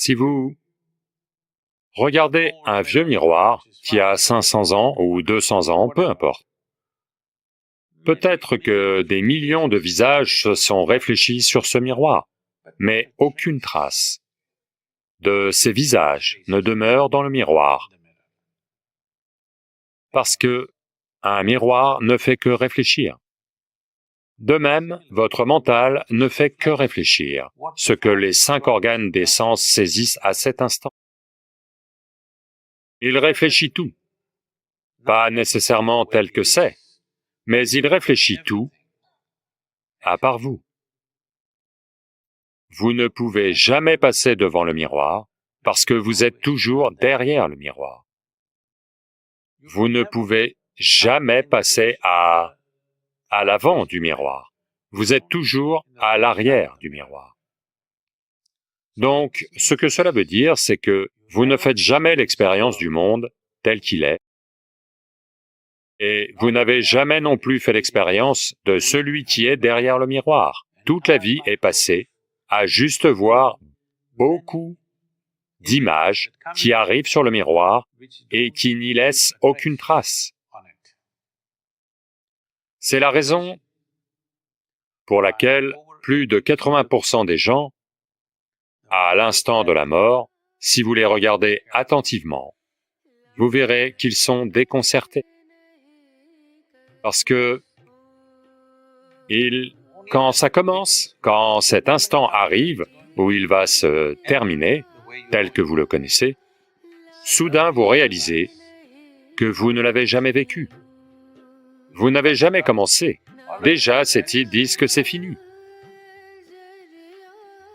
Si vous regardez un vieux miroir qui a 500 ans ou 200 ans, peu importe, peut-être que des millions de visages se sont réfléchis sur ce miroir, mais aucune trace de ces visages ne demeure dans le miroir, parce que un miroir ne fait que réfléchir. De même, votre mental ne fait que réfléchir, ce que les 5 organes des sens saisissent à cet instant. Il réfléchit tout, pas nécessairement tel que c'est, mais il réfléchit tout, à part vous. Vous ne pouvez jamais passer devant le miroir, parce que vous êtes toujours derrière le miroir. Vous ne pouvez jamais passer à l'avant du miroir. Vous êtes toujours à l'arrière du miroir. Donc, ce que cela veut dire, c'est que vous ne faites jamais l'expérience du monde tel qu'il est, et vous n'avez jamais non plus fait l'expérience de celui qui est derrière le miroir. Toute la vie est passée à juste voir beaucoup d'images qui arrivent sur le miroir et qui n'y laissent aucune trace. C'est la raison pour laquelle plus de 80% des gens, à l'instant de la mort, si vous les regardez attentivement, vous verrez qu'ils sont déconcertés. Parce que quand ça commence, quand cet instant arrive, où il va se terminer, tel que vous le connaissez, soudain vous réalisez que vous ne l'avez jamais vécu. Vous n'avez jamais commencé. Déjà, ces types disent que c'est fini.